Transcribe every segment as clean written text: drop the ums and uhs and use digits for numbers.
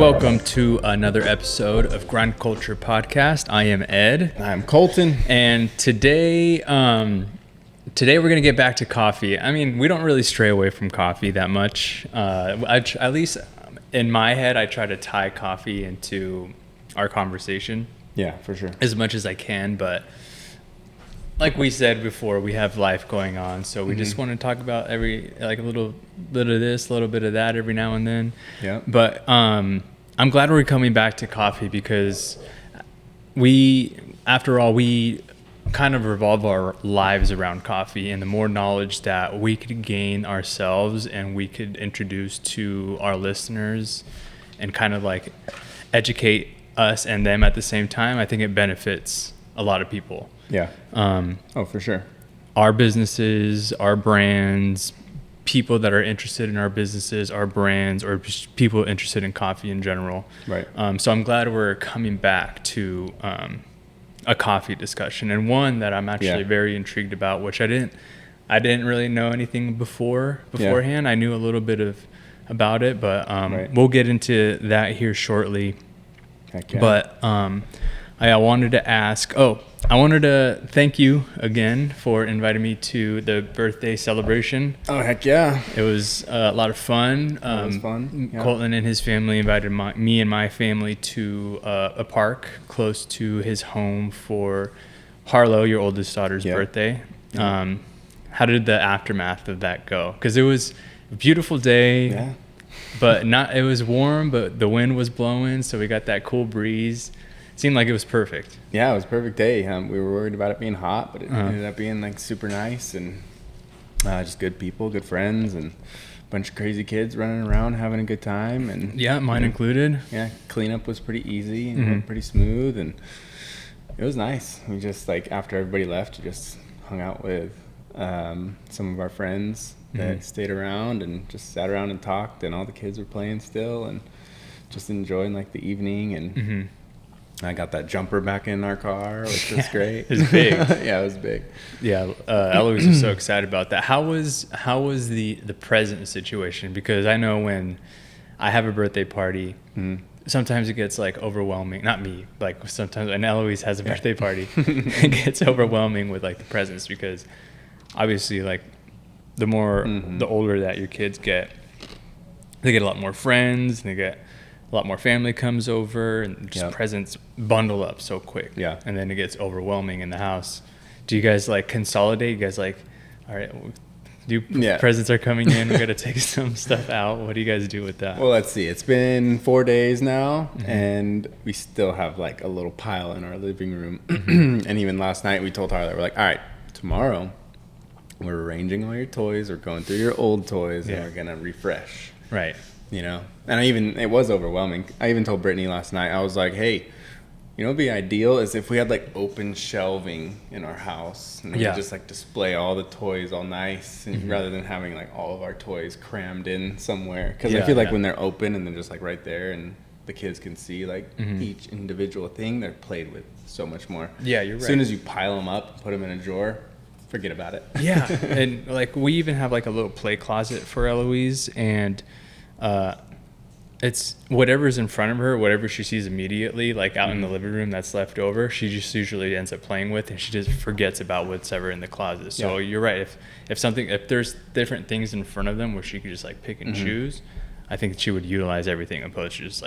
Welcome to another episode of Grind Culture Podcast. I am Ed. I'm Colton. And today we're going to get back to coffee. I mean, we don't really stray away from coffee that much. At least in my head, I try to tie coffee into our conversation. Yeah, for sure. As much as I can, but like we said before, we have life going on, so we just want to talk about a little bit of this, a little bit of that every now and then. Yeah. But I'm glad we're coming back to coffee because after all, we kind of revolve our lives around coffee, and the more knowledge that we could gain ourselves and we could introduce to our listeners and kind of like educate us and them at the same time, I think it benefits a lot of people. Yeah. For sure. Our businesses, our brands, people that are interested in our businesses, our brands, or just people interested in coffee in general. Right. So I'm glad we're coming back to a coffee discussion, and one that I'm actually very intrigued about, which I didn't really know anything beforehand. I knew a little bit about it, but we'll get into that here shortly. Heck yeah. But I wanted to thank you again for inviting me to the birthday celebration. Oh, heck yeah. It was a lot of fun. It was fun. Yeah. Colton and his family invited me and my family to a park close to his home for Harlow, your oldest daughter's birthday. How did the aftermath of that go? Because it was a beautiful day, but it was warm, but the wind was blowing, so we got that cool breeze. Seemed like it was perfect. Yeah, it was a perfect day. We were worried about it being hot, but it ended up being like super nice and just good people, good friends, and a bunch of crazy kids running around having a good time. And mine included. Yeah, cleanup was pretty easy and went pretty smooth, and it was nice. We just after everybody left, we just hung out with some of our friends that stayed around and just sat around and talked, and all the kids were playing still and just enjoying the evening. And I got that jumper back in our car, which was great. It was big. Yeah, it was big. Yeah, Eloise was so excited about that. How was the present situation? Because I know when I have a birthday party, sometimes it gets overwhelming. Not me, sometimes when Eloise has a birthday party, it gets overwhelming with the presents, because obviously the older that your kids get, they get a lot more friends, and they get a lot more family comes over, and just presents bundle up so quick. Yeah. And then it gets overwhelming in the house. Do you guys consolidate? You guys all right, presents are coming in, we got to take some stuff out. What do you guys do with that? Well, let's see. It's been 4 days now, and we still have a little pile in our living room. And even last night we told Tyler, we're all right, tomorrow we're arranging all your toys, we're going through your old toys, and we're going to refresh. Right. And it was overwhelming. I even told Brittany last night, I was like, hey, what'd be ideal is if we had open shelving in our house, and we could just display all the toys all nice, and rather than having all of our toys crammed in somewhere. Because I feel when they're open and they're just right there, and the kids can see each individual thing, they're played with so much more. Yeah, you're right. As soon as you pile them up, put them in a drawer, forget about it. Yeah. And we even have a little play closet for Eloise, and it's whatever's in front of her, whatever she sees immediately, out in the living room that's left over, she just usually ends up playing with, and she just forgets about what's ever in the closet. So you're right. If there's different things in front of them where she could just pick and choose, I think she would utilize everything opposed to just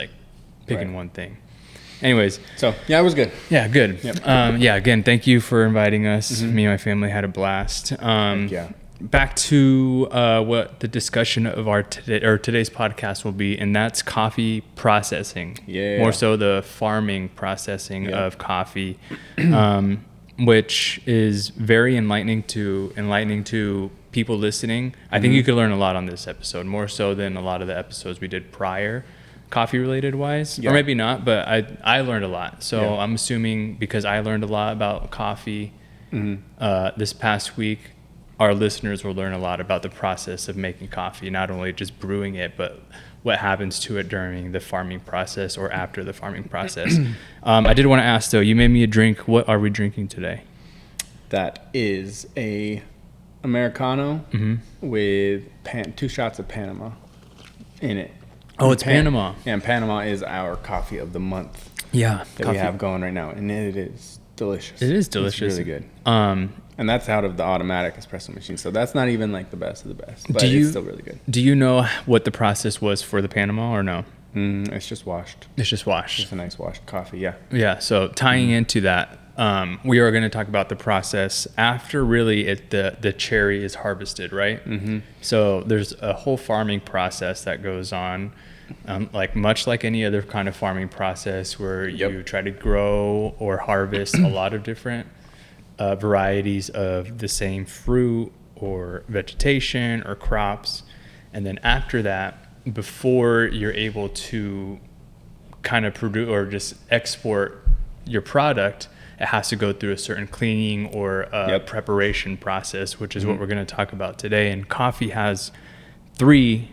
picking one thing. Anyways. So yeah, it was good. Yeah, good. Yep. Again, thank you for inviting us. Me and my family had a blast. Back to what the discussion of today's podcast will be, and that's coffee processing. Yeah. More so the farming processing of coffee, which is very enlightening to people listening. I think you could learn a lot on this episode, more so than a lot of the episodes we did prior, coffee related wise, or maybe not, but I learned a lot. So I'm assuming because I learned a lot about coffee this past week, our listeners will learn a lot about the process of making coffee, not only just brewing it, but what happens to it during the farming process or after the farming process. I did want to ask, though, you made me a drink. What are we drinking today? That is a Americano with 2 shots of Panama in it. Oh, it's Panama. Yeah, and Panama is our coffee of the month. Yeah, that we have going right now, and it is delicious. It is delicious. It's really good. And that's out of the automatic espresso machine, so that's not even like the best of the best, but it's still really good. Do you know what the process was for the Panama or no? It's just washed. It's just washed. It's a nice washed coffee, yeah. Yeah, so tying into that, we are going to talk about the process after really the cherry is harvested, right? Mm-hmm. So there's a whole farming process that goes on, much like any other kind of farming process where you try to grow or harvest a lot of different varieties of the same fruit or vegetation or crops. And then after that, before you're able to kind of produce or just export your product, it has to go through a certain cleaning or preparation process, which is what we're going to talk about today. And coffee has 3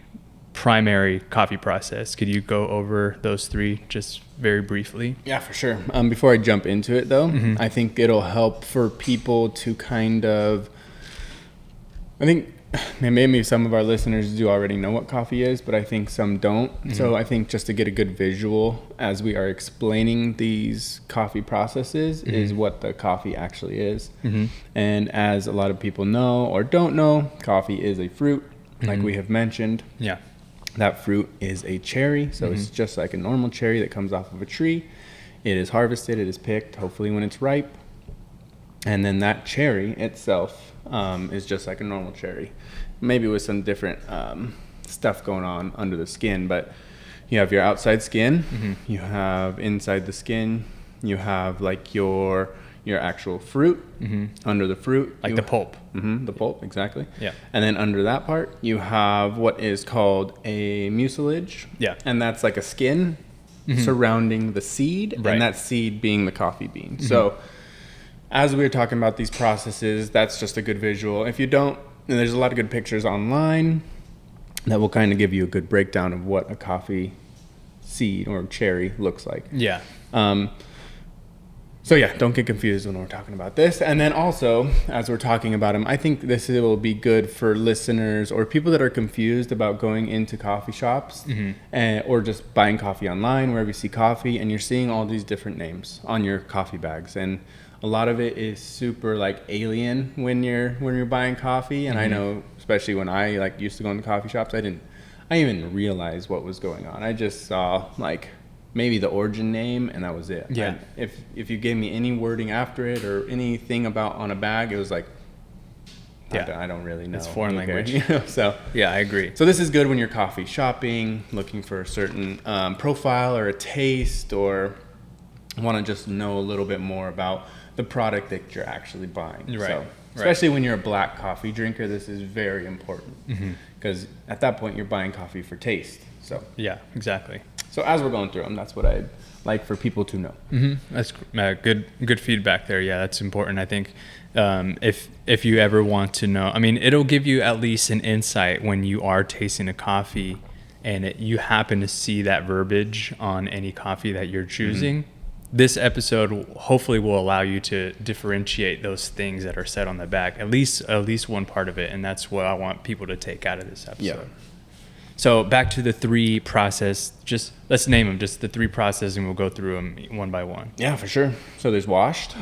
primary coffee process. Could you go over those 3 just very briefly? Yeah, for sure. Before I jump into it though, I think it'll help for people to kind of, I think maybe some of our listeners do already know what coffee is, but I think some don't. So I think just to get a good visual as we are explaining these coffee processes is what the coffee actually is. And as a lot of people know or don't know, coffee is a fruit, like we have mentioned. Yeah. That fruit is a cherry, so it's just like a normal cherry that comes off of a tree. It is harvested, it is picked, hopefully when it's ripe. And then that cherry itself is just like a normal cherry, maybe with some different stuff going on under the skin. But you have your outside skin, you have inside the skin, you have like your actual fruit, under the fruit. Like the pulp. The pulp, exactly. Yeah. And then under that part, you have what is called a mucilage. Yeah. And that's like a skin surrounding the seed, and that seed being the coffee bean. So as we were talking about these processes, that's just a good visual. If you don't, and there's a lot of good pictures online that will kind of give you a good breakdown of what a coffee seed or cherry looks like. Yeah. So yeah, don't get confused when we're talking about this. And then also, as we're talking about them, I think this will be good for listeners or people that are confused about going into coffee shops or just buying coffee online, wherever you see coffee, and you're seeing all these different names on your coffee bags. And a lot of it is super like alien when you're buying coffee. And I know, especially when I like used to go into coffee shops, I didn't even realize what was going on. I just saw like maybe the origin name, and that was it. Yeah. If you gave me any wording after it or anything about on a bag, it was like, I don't really know. It's foreign language. So yeah, I agree. So this is good when you're coffee shopping, looking for a certain profile or a taste, or want to just know a little bit more about the product that you're actually buying. Right. So, especially when you're a black coffee drinker, this is very important because at that point you're buying coffee for taste. So yeah, exactly. So as we're going through them, that's what I'd like for people to know. That's good feedback there. Yeah, that's important. I think if you ever want to know, I mean, it'll give you at least an insight when you are tasting a coffee and you happen to see that verbiage on any coffee that you're choosing. This episode hopefully will allow you to differentiate those things that are said on the back, at least one part of it, and that's what I want people to take out of this episode. Yeah. So back to the 3 process, just let's name them, just the 3 processes, and we'll go through them one by one. Yeah, for sure. So there's washed.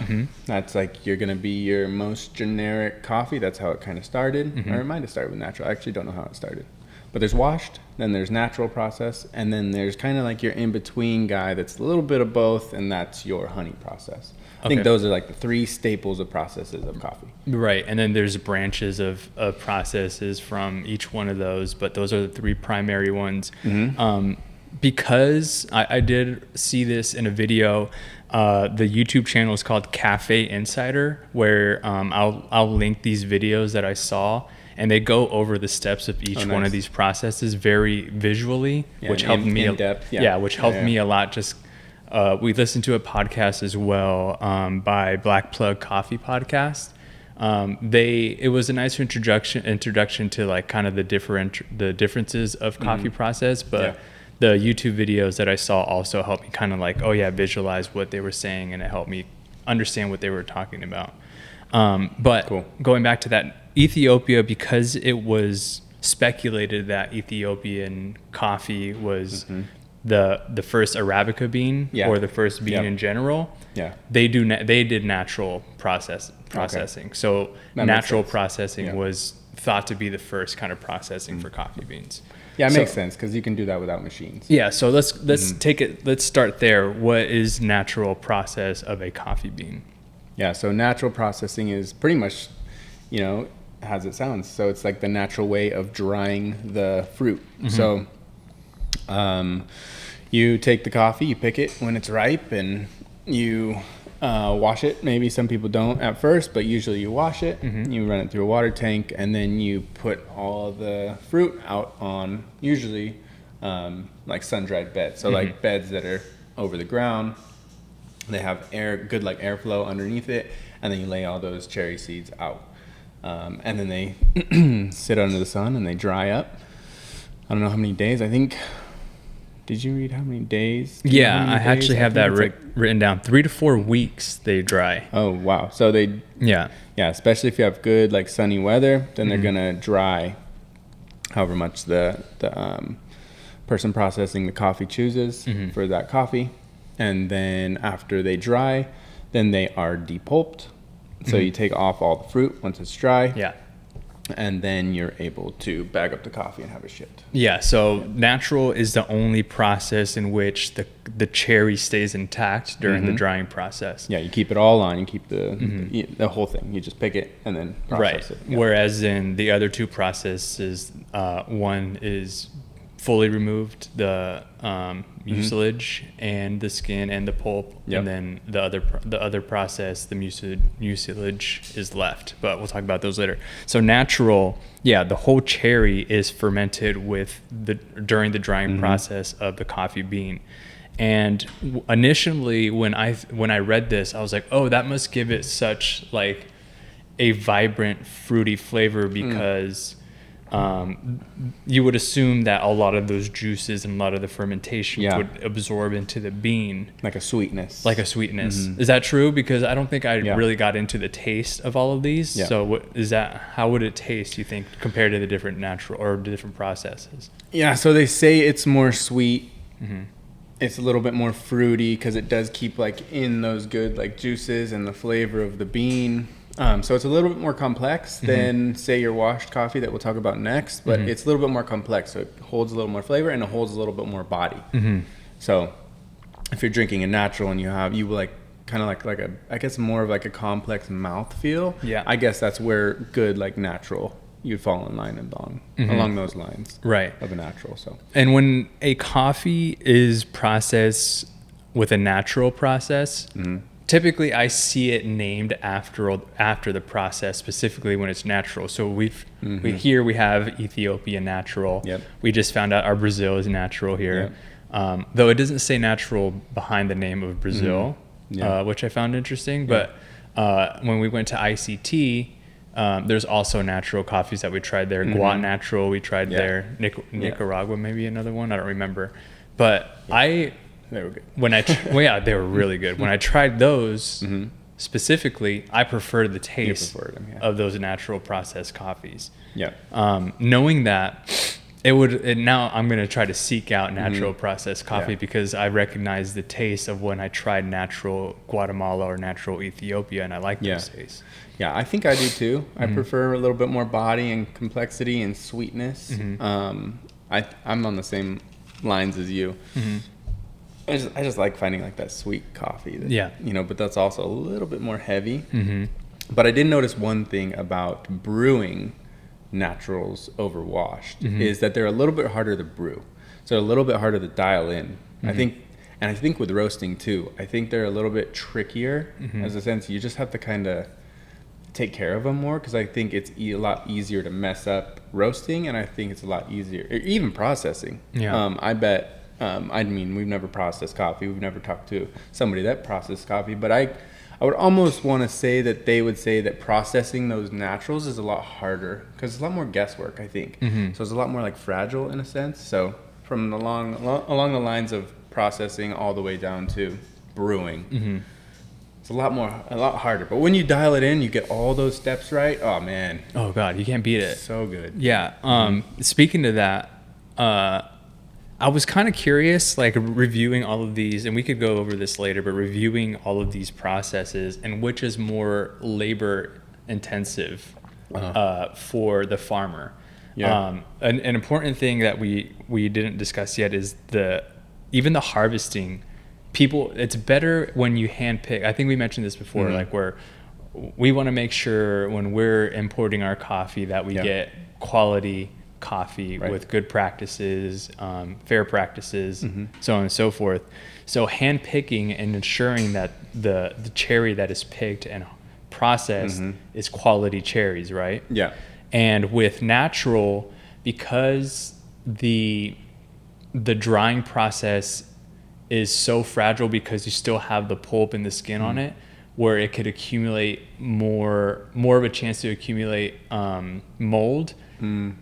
That's like you're going to be your most generic coffee. That's how it kind of started. Or it might have started with natural. I actually don't know how it started. But there's washed, then there's natural process, and then there's kind of like your in-between guy that's a little bit of both, and that's your honey process. I think those are like the 3 staples of processes of coffee. Right, and then there's branches of processes from each one of those, but those are the 3 primary ones. Because I did see this in a video, the YouTube channel is called Cafe Insider, where I'll link these videos that I saw, and they go over the steps of each one of these processes very visually, which helped me in depth. Which helped me a lot. Just we listened to a podcast as well by Black Plug Coffee Podcast. It was a nice introduction to like kind of the differences of coffee process, but the YouTube videos that I saw also helped me kind of like visualize what they were saying, and it helped me understand what they were talking about. But going back to that, Ethiopia, because it was speculated that Ethiopian coffee was the first Arabica bean or the first bean in general. Yeah. They did natural processing. Okay. So that natural processing was thought to be the first kind of processing for coffee beans. Yeah, it makes sense because you can do that without machines. Yeah, so let's take it. Let's start there. What is natural process of a coffee bean? Yeah, so natural processing is pretty much, as it sounds. So it's like the natural way of drying the fruit. So you take the coffee, you pick it when it's ripe, and you wash it. Maybe some people don't at first, but usually you wash it. You run it through a water tank, and then you put all the fruit out on usually like sun-dried beds. So like beds that are over the ground. They have good airflow underneath it, and then you lay all those cherry seeds out. And then they sit under the sun and they dry up. I don't know how many days. I think. Did you read how many days? Yeah, I actually have that written down. 3 to 4 weeks they dry. Oh, wow. So yeah, especially if you have good sunny weather, then they're gonna dry however much the person processing the coffee chooses for that coffee. And then after they dry, then they are depulped. So you take off all the fruit once it's dry. Yeah. And then you're able to bag up the coffee and have it shipped. Yeah, so natural is the only process in which the cherry stays intact during the drying process. Yeah, you keep it all on. You keep the whole thing. You just pick it and then process it. Yeah. Whereas in the other two processes, one is fully removed, the mucilage and the skin and the pulp, and then the other process, the mucilage is left. But we'll talk about those later. So natural, the whole cherry is fermented during the drying process of the coffee bean. And initially, when I read this, I was like, oh, that must give it such like a vibrant fruity flavor because. You would assume that a lot of those juices and a lot of the fermentation would absorb into the bean. Like a sweetness. Is that true? Because I don't think I really got into the taste of all of these. Yeah. So how would it taste, you think, compared to the different natural or different processes? Yeah, so they say it's more sweet. It's a little bit more fruity because it does keep in those good juices and the flavor of the bean. So it's a little bit more complex than, say, your washed coffee that we'll talk about next, but it's a little bit more complex. So it holds a little more flavor and it holds a little bit more body. So if you're drinking a natural and you will kind of I guess more of a complex mouth feel. Yeah. I guess that's where good natural you'd fall in line along those lines. Right. Of a natural. So. And when a coffee is processed with a natural process. Typically, I see it named after the process, specifically when it's natural. So we have Ethiopia natural. Yep. We just found out our Brazil is natural here, though it doesn't say natural behind the name of Brazil, which I found interesting. Yeah. But when we went to ICT, there's also natural coffees that we tried there. Guat Natural, we tried there. Nicaragua, maybe another one. I don't remember, but they were good. They were really good. When I tried those specifically, I preferred the taste of those natural processed coffees. Yeah. Knowing that, now I'm going to try to seek out natural processed coffee because I recognize the taste of when I tried natural Guatemala or natural Ethiopia, and I like those tastes. Yeah, I think I do too. I prefer a little bit more body and complexity and sweetness. I'm on the same lines as you. I just like finding that sweet coffee. But that's also a little bit more heavy. But I did notice one thing about brewing naturals over washed is that they're a little bit harder to brew. So a little bit harder to dial in. I think with roasting too, I think they're a little bit trickier as a sense. You just have to kind of take care of them more because I think it's a lot easier to mess up roasting, and I think it's a lot easier, even processing. Yeah. I bet. We've never processed coffee. We've never talked to somebody that processed coffee, but I would almost want to say that they would say that processing those naturals is a lot harder because it's a lot more guesswork, I think. So it's a lot more fragile in a sense. So from along the lines of processing all the way down to brewing, it's a lot harder. But when you dial it in, you get all those steps right. Oh man. Oh God, you can't beat it. So good. Yeah. Speaking to that, I was kind of curious, like reviewing all of these, and we could go over this later, but reviewing all of these processes and which is more labor intensive for the farmer. Yeah. An important thing that we didn't discuss yet is even the harvesting. People, it's better when you hand pick. I think we mentioned this before, like where we want to make sure when we're importing our coffee that we get quality coffee with good practices, fair practices, so on and so forth. So hand picking and ensuring that the cherry that is picked and processed is quality cherries, right? Yeah. And with natural, because the drying process is so fragile because you still have the pulp and the skin on it, where it could accumulate more of a chance to accumulate mold.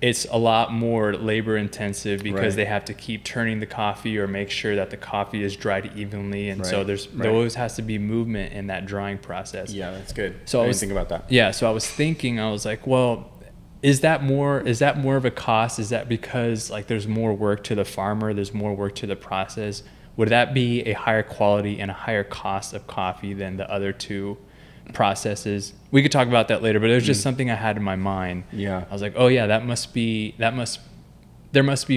It's a lot more labor intensive because they have to keep turning the coffee or make sure that the coffee is dried evenly, and so there always has to be movement in that drying process. Yeah, that's good. So I didn't think about that. Yeah, so I was thinking, I was like, well, is that more of a cost? Is that because like there's more work to the farmer, there's more work to the process? Would that be a higher quality and a higher cost of coffee than the other two processes? We could talk about that later, but it was just something I had in my mind. Yeah. I was like, oh yeah, there must be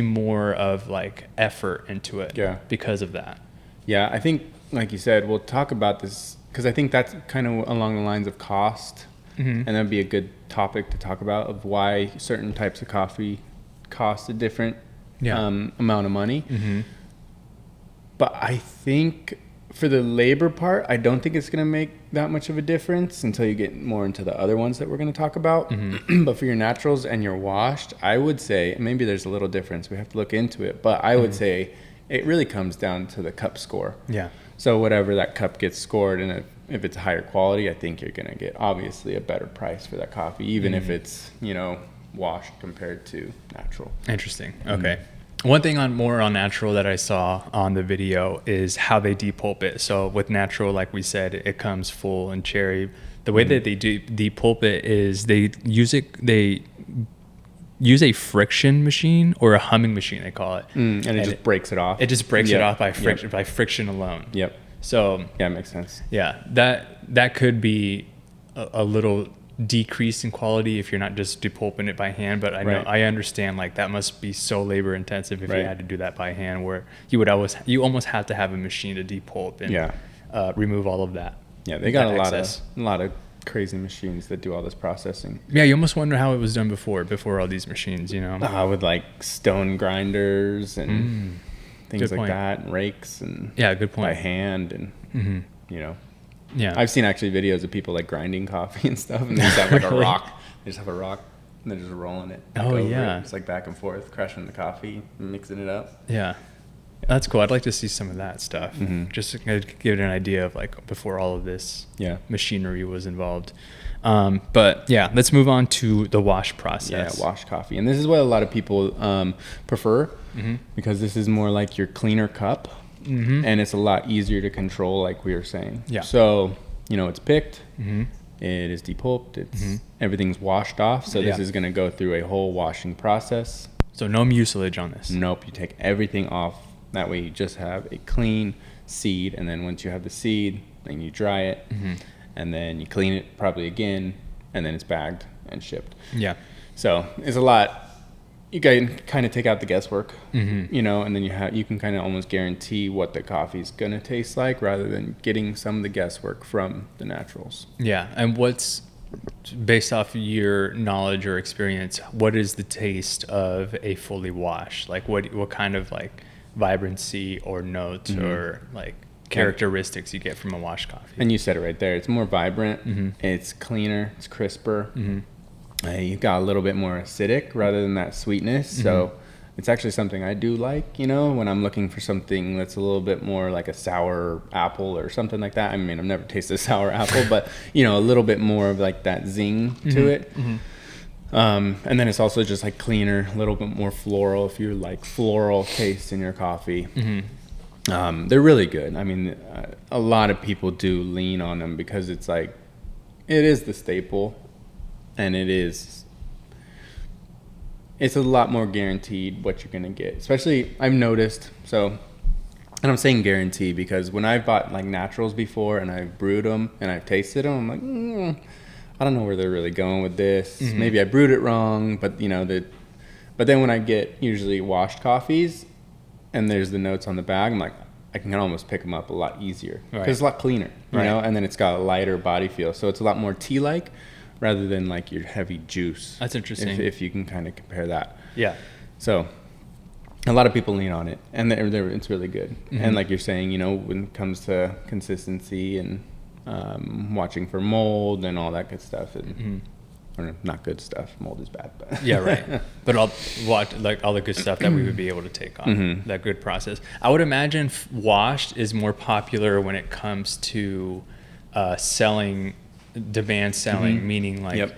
more of like effort into it because of that. Yeah, I think, like you said, we'll talk about this because I think that's kind of along the lines of cost. And that'd be a good topic to talk about, of why certain types of coffee cost a different amount of money. But I think for the labor part, I don't think it's going to make that much of a difference until you get more into the other ones that we're going to talk about. But for your naturals and your washed, I would say, maybe there's a little difference. We have to look into it. But I would say it really comes down to the cup score. Yeah. So whatever that cup gets scored, and if it's higher quality, I think you're going to get obviously a better price for that coffee, even if it's, washed compared to natural. Interesting. Okay. One thing more on natural that I saw on the video is how they depulp it. So with natural, like we said, it comes full and cherry. The way that they depulp it is they use a friction machine or a humming machine, they call it. And it just breaks it off. It just breaks it off by friction alone. Yep. So yeah, it makes sense. Yeah, that could be a little decrease in quality if you're not just depulping it by hand, but I understand like that must be so labor intensive if you had to do that by hand, where you almost have to have a machine to depulp and remove all of that. Yeah, they got a lot of crazy machines that do all this processing. Yeah, you almost wonder how it was done before all these machines, with like stone grinders and things like that, and rakes and good point, by hand and Yeah, I've seen actually videos of people like grinding coffee and stuff, and they just have like a rock. They just have a rock, and they're just rolling it. It's like back and forth, crushing the coffee, mixing it up. Yeah, that's cool. I'd like to see some of that stuff, just to give it an idea of like before all of this machinery was involved. But yeah, let's move on to the wash process. Yeah, wash coffee, and this is what a lot of people prefer because this is more like your cleaner cup. And it's a lot easier to control, like we were saying. Yeah. So, it's picked, it is depulped, everything's washed off. So this is going to go through a whole washing process. So no mucilage on this. Nope. You take everything off. That way you just have a clean seed. And then once you have the seed, then you dry it. And then you clean it probably again. And then it's bagged and shipped. Yeah. So it's a lot. You can kind of take out the guesswork, and then you can kind of almost guarantee what the coffee's gonna taste like, rather than getting some of the guesswork from the naturals. Yeah, and what's based off your knowledge or experience? What is the taste of a fully washed? Like what kind of like vibrancy or notes or like characteristics you get from a washed coffee? And you said it right there. It's more vibrant. It's cleaner. It's crisper. You got a little bit more acidic rather than that sweetness. So it's actually something I do like, when I'm looking for something that's a little bit more like a sour apple or something like that. I mean, I've never tasted a sour apple, but, a little bit more of like that zing to it. And then it's also just like cleaner, a little bit more floral if you like floral taste in your coffee. They're really good. I mean, a lot of people do lean on them because it's like, it is the staple, and it's a lot more guaranteed what you're going to get. Especially, I've noticed, and I'm saying guarantee because when I've bought like naturals before and I've brewed them and I've tasted them, I'm like, I don't know where they're really going with this. Mm-hmm. Maybe I brewed it wrong, but but then when I get usually washed coffees and there's the notes on the bag, I'm like, I can almost pick them up a lot easier because it's a lot cleaner, you know, and then it's got a lighter body feel. So it's a lot more tea-like rather than like your heavy juice. That's interesting. If you can kind of compare that. Yeah. So a lot of people lean on it, and it's really good. Mm-hmm. And like you're saying, you know, when it comes to consistency and watching for mold and all that good stuff, and or not good stuff. Mold is bad, but yeah, right. But all the good stuff that we would be able to take on, that good process. I would imagine washed is more popular when it comes to selling, demand selling, meaning like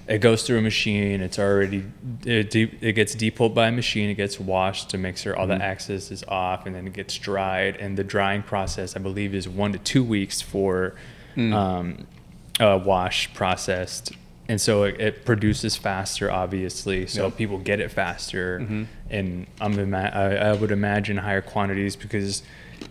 it goes through a machine. It's already it gets depulled by a machine. It gets washed to make sure all the excess is off, and then it gets dried. And the drying process, I believe, is 1 to 2 weeks for wash processed. And so it produces faster, obviously. So people get it faster, and I would imagine higher quantities because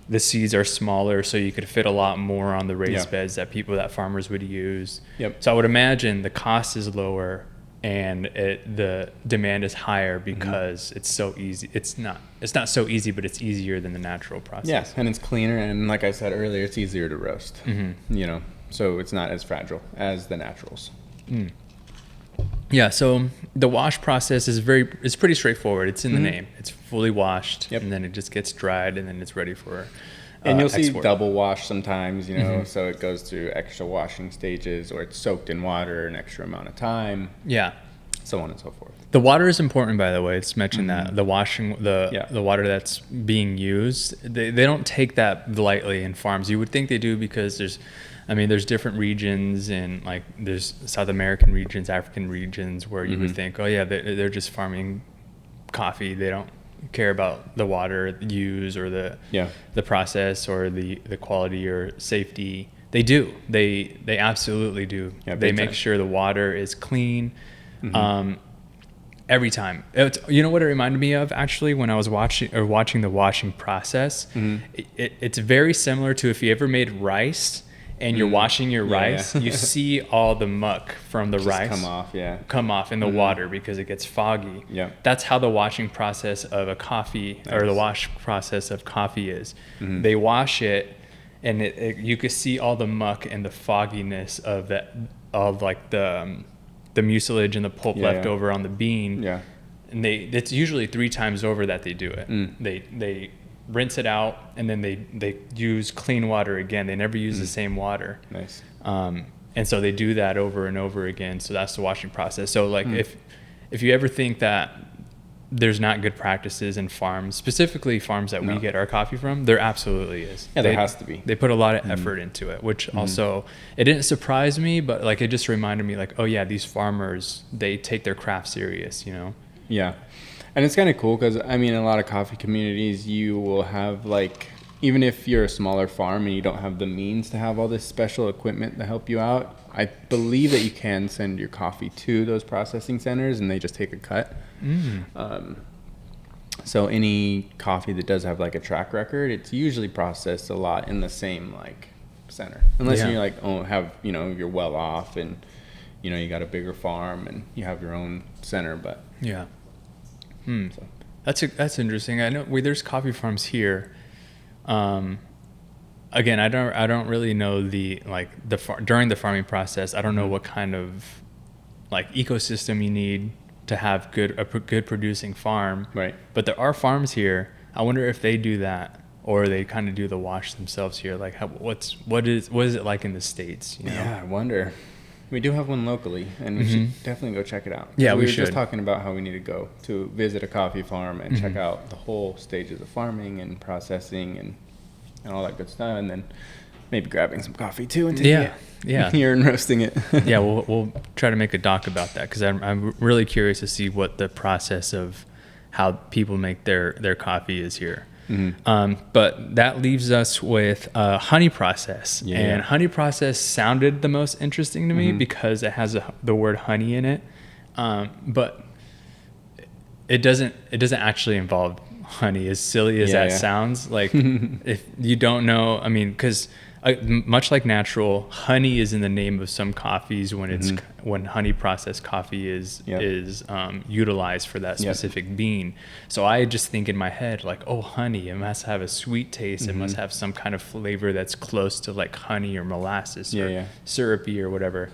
the seeds are smaller, so you could fit a lot more on the raised beds that farmers would use. So I would imagine the cost is lower and the demand is higher because it's so easy. It's not so easy, but it's easier than the natural process. Yes, and it's cleaner, and like I said earlier, it's easier to roast. You know, so it's not as fragile as the naturals. Yeah, so the wash process is it's pretty straightforward. It's in the name. It's fully washed, and then it just gets dried, and then it's ready for and you'll see double wash sometimes, you know, so it goes through extra washing stages, or it's soaked in water an extra amount of time. Yeah, so on and so forth. The water is important, by the way. It's mentioned that the washing, the water that's being used, they don't take that lightly in farms. You would think they do because there's different regions, and like there's South American regions, African regions where you would think, oh yeah, they're just farming coffee. They don't care about the water used or the process or the quality or safety. They do. They absolutely do. Yeah, they make sure the water is clean every time. You know what it reminded me of actually when I was watching the washing process? It's very similar to if you ever made rice. And you're washing your rice, you see all the muck from the rice come off in the water because it gets foggy. That's how the washing process of a coffee or the wash process of coffee is. They wash it, and you can see all the muck and the fogginess of the mucilage and the pulp left over on the bean. And it's usually 3 times over that they do it. They rinse it out, and then they use clean water again. They never use the same water. Nice. And so they do that over and over again. So that's the washing process. So like if you ever think that there's not good practices in farms, specifically farms that we get our coffee from, there absolutely is. Yeah, there has to be. They put a lot of effort into it, which also, it didn't surprise me, but like it just reminded me like, oh yeah, these farmers, they take their craft serious, you know? Yeah. And it's kind of cool because, I mean, in a lot of coffee communities, you will have, like, even if you're a smaller farm and you don't have the means to have all this special equipment to help you out, I believe that you can send your coffee to those processing centers and they just take a cut. So any coffee that does have, like, a track record, it's usually processed a lot in the same, like, center. Unless you, like, you're well off and, you know, you got a bigger farm and you have your own center, but... Yeah. So. That's interesting. I know there's coffee farms here. Again, I don't really know during the farming process. I don't know what kind of like ecosystem you need to have a good producing farm. Right. But there are farms here. I wonder if they do that or they kind of do the wash themselves here. Like what is it like in the States? You know? Yeah, I wonder. We do have one locally, and we should definitely go check it out. Yeah, we were should. Just talking about how we need to go to visit a coffee farm and check out the whole stages of farming and processing and all that good stuff, and then maybe grabbing some coffee too and taking it here and roasting it. Yeah, we'll try to make a doc about that because I'm really curious to see what the process of how people make their coffee is here. But that leaves us with a honey process. Yeah. And honey process sounded the most interesting to me because it has the word honey in it. But it doesn't actually involve honey, as silly as that sounds. Like, if you don't know, I mean, because much like natural, honey is in the name of some coffees when it's when honey processed coffee is utilized for that specific bean. So I just think in my head, like, oh, honey, it must have a sweet taste. It must have some kind of flavor that's close to like honey or molasses or syrupy or whatever.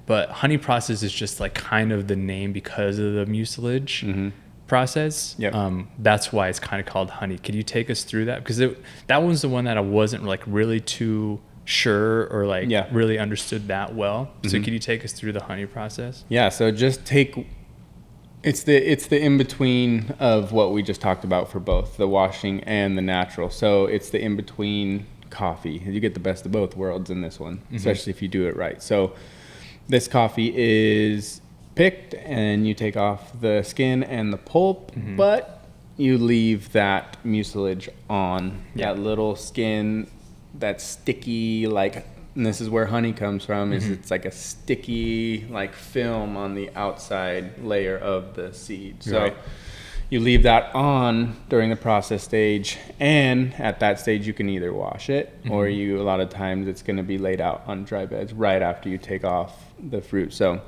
But honey process is just like kind of the name because of the mucilage process. That's why it's kind of called honey. Could you take us through that? Because that was the one that I wasn't like really too sure or like really understood that well. So could you take us through the honey process? Yeah. So just it's the in between of what we just talked about for both the washing and the natural. So it's the in between coffee. You get the best of both worlds in this one, especially if you do it right. So this coffee is picked and you take off the skin and the pulp, but you leave that mucilage on, that little skin that's sticky, like, and this is where honey comes from, is it's like a sticky like film on the outside layer of the seed. So you leave that on during the process stage, and at that stage you can either wash it or a lot of times it's going to be laid out on dry beds right after you take off the fruit. So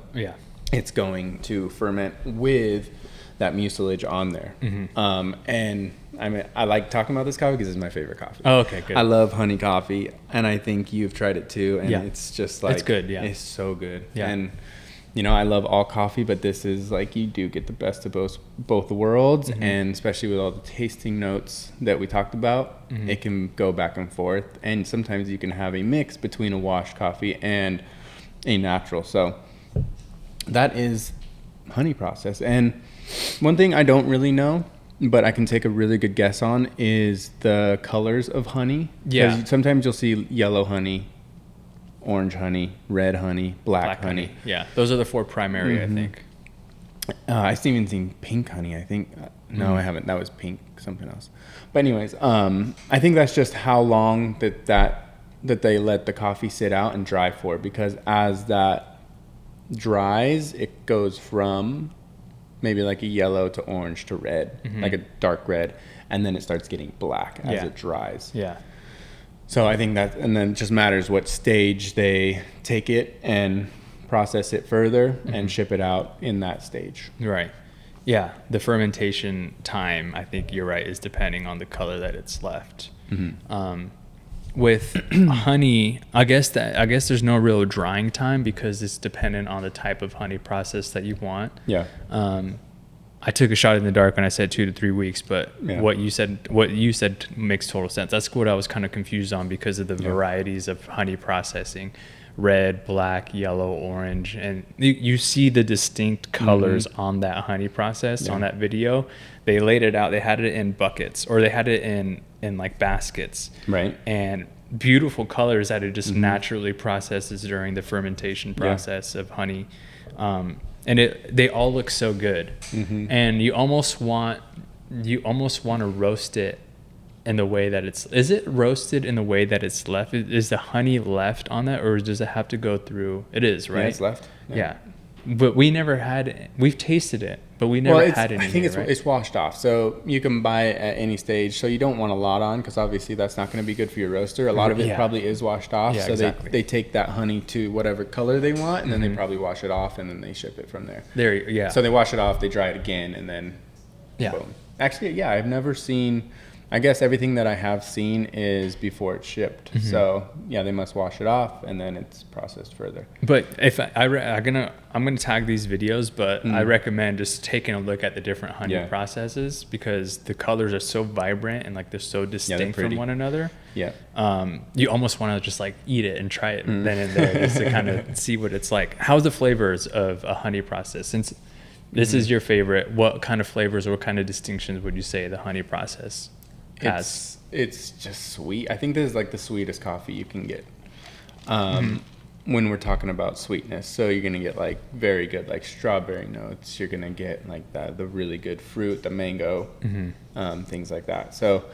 it's going to ferment with that mucilage on there. And I mean, I like talking about this coffee because it's my favorite coffee. Oh, okay, good. I love honey coffee, and I think you've tried it too. And it's just like, it's good. Yeah, it's so good. And you know, I love all coffee, but this is like, you do get the best of both worlds, and especially with all the tasting notes that we talked about, it can go back and forth. And sometimes you can have a mix between a washed coffee and a natural. So that is honey process. And one thing I don't really know, but I can take a really good guess on, is the colors of honey. Yeah. Sometimes you'll see yellow honey, orange honey, red honey, black honey. Yeah. Those are the four primary, I think. I've even seen pink honey, I think. No, I haven't. That was pink, something else. But anyways, I think that's just how long that they let the coffee sit out and dry for, because as that dries, it goes from maybe like a yellow to orange to red, like a dark red, and then it starts getting black as it dries. Yeah. So I think that, and then it just matters what stage they take it and process it further and ship it out in that stage. Right. Yeah. The fermentation time, I think you're right, is depending on the color that it's left. With honey, I guess there's no real drying time because it's dependent on the type of honey process that you want. Yeah. I took a shot in the dark when I said 2 to 3 weeks, but what you said makes total sense. That's what I was kind of confused on because of the varieties of honey processing: red, black, yellow, orange, and you see the distinct colors on that honey process on that video. They laid it out. They had it in buckets, or they had it in like baskets, right? And beautiful colors that it just naturally processes during the fermentation process of honey. And they all look so good, and you almost want to roast it in the way that it's. Is it roasted in the way that it's left? Is the honey left on that, or does it have to go through? It is, right? Yeah, it's left. Yeah. But we never had it. We've tasted it, but we never had it. I think it's washed off, so you can buy it at any stage. So you don't want a lot on, because obviously that's not going to be good for your roaster. A lot of it probably is washed off. So exactly. they take that honey to whatever color they want, and then they probably wash it off, and then they ship it from there. So they wash it off, they dry it again, and then boom. Actually, I've never seen. I guess everything that I have seen is before it's shipped. So they must wash it off and then it's processed further. But if I'm gonna tag these videos, but I recommend just taking a look at the different honey processes, because the colors are so vibrant and like they're so distinct from one another. Yeah. You almost want to just like eat it and try it then and there, just to kind of see what it's like. How's the flavors of a honey process? Since this is your favorite, what kind of flavors or what kind of distinctions would you say the honey process has? It's just sweet. I think this is like the sweetest coffee you can get when we're talking about sweetness. So you're gonna get like very good like strawberry notes. You're gonna get like the really good fruit, the mango, things like that. So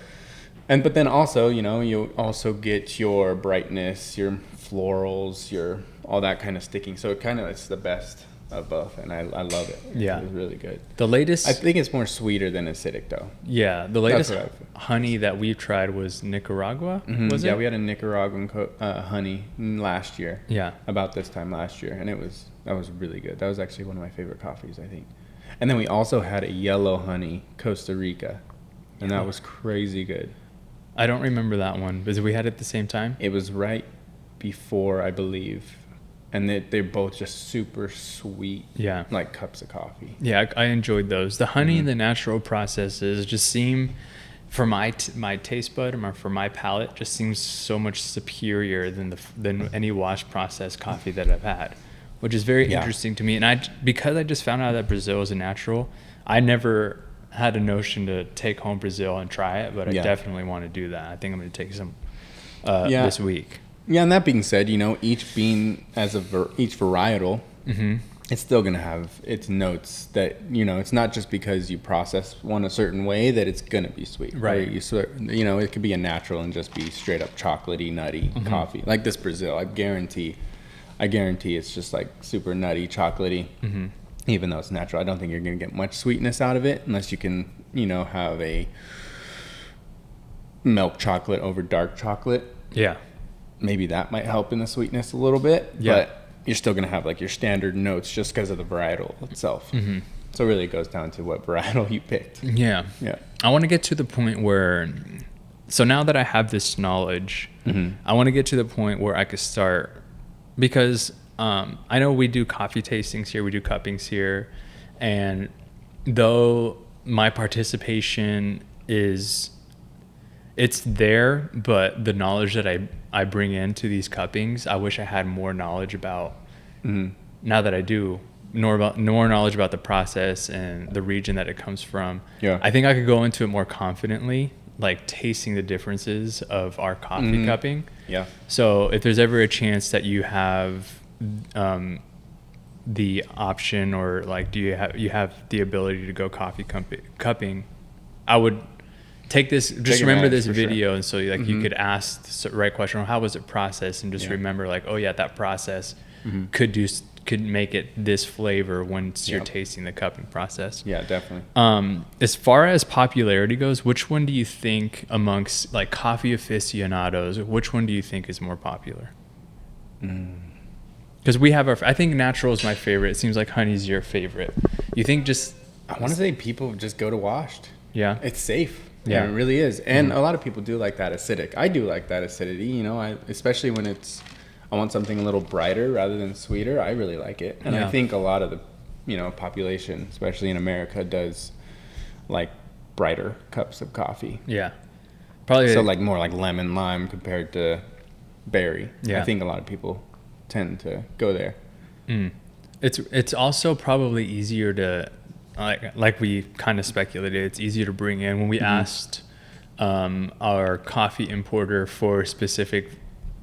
But then also, you also get your brightness, your florals, your all that kind of sticking. So it's the best of both, and I love it. Yeah. It's really good. The latest, I think it's more sweeter than acidic though. yeah, the latest honey that we tried was Nicaragua. Was it? Yeah, we had a Nicaraguan honey last year. Yeah. About this time last year, and that was really good. That was actually one of my favorite coffees, I think. And then we also had a yellow honey Costa Rica, and that was crazy good. I don't remember that one. Was we had it at the same time? It was right before, I believe. And they're both just super sweet, like cups of coffee. Yeah, I enjoyed those. The honey and the natural processes just seem, for my taste bud or for my palate, just seems so much superior than any wash processed coffee that I've had, which is very interesting to me. And because I just found out that Brazil is a natural, I never had a notion to take home Brazil and try it, but I definitely want to do that. I think I'm going to take some this week. Yeah, and that being said, each bean each varietal, it's still going to have its notes that, it's not just because you process one a certain way that it's going to be sweet. Right. It could be a natural and just be straight up chocolatey, nutty coffee. Like this Brazil, I guarantee it's just like super nutty, chocolatey. Even though it's natural. I don't think you're going to get much sweetness out of it unless you can, have a milk chocolate over dark chocolate. Yeah. Maybe that might help in the sweetness a little bit, but you're still going to have like your standard notes just because of the varietal itself. So really it goes down to what varietal you picked. Yeah. I want to get to the point where, so now that I have this knowledge, I want to get to the point where I could start, because I know we do coffee tastings here, we do cuppings here, and though my participation it's there, but the knowledge that I bring into these cuppings, I wish I had more knowledge about. Now that I do, more knowledge about the process and the region that it comes from. I think I could go into it more confidently, like tasting the differences of our coffee cupping. So if there's ever a chance that you have the option, or like you have the ability to go coffee cupping, I would take remember this video, and so like you could ask the right question, or how was it processed, and just remember like, oh yeah, that process could make it this flavor once you're tasting the cupping process. Yeah, definitely. As far as popularity goes, which one do you think amongst like coffee aficionados, which one do you think is more popular? Because we have I think natural is my favorite. It seems like honey's your favorite. You think I want to say people just go to washed. Yeah. It's safe. Yeah, it really is. And a lot of people do like that acidic. I do like that acidity, especially when I want something a little brighter rather than sweeter. I really like it. And I think a lot of the, population, especially in America, does like brighter cups of coffee. Yeah. Probably. So like more like lemon lime compared to berry. Yeah. I think a lot of people tend to go there. It's also probably easier to, like we kind of speculated, it's easier to bring in. When we asked our coffee importer for specific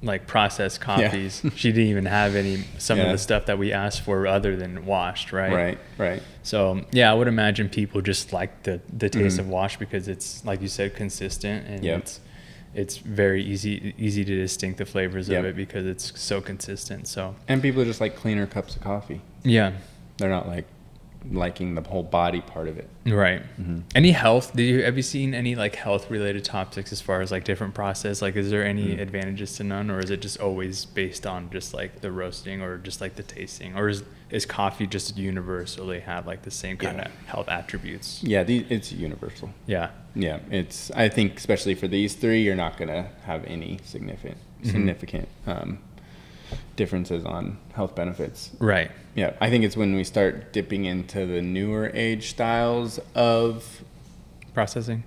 like processed coffees, she didn't even have some of the stuff that we asked for other than washed, right? Right. So yeah, I would imagine people just like the taste of washed because it's, like you said, consistent, and it's very easy to distinct the flavors of it because it's so consistent. So, and people just like cleaner cups of coffee. Yeah, they're not liking the whole body part of it. Right. Any health? Have you seen any like health related topics as far as like different process? Like, is there any advantages to none, or is it just always based on just like the roasting or just like the tasting, or is coffee just universally have like the same kind of health attributes? Yeah, it's universal. Yeah. I think especially for these three, you're not gonna have any significant differences on health benefits. Right. Yeah, I think it's when we start dipping into the newer age styles of processing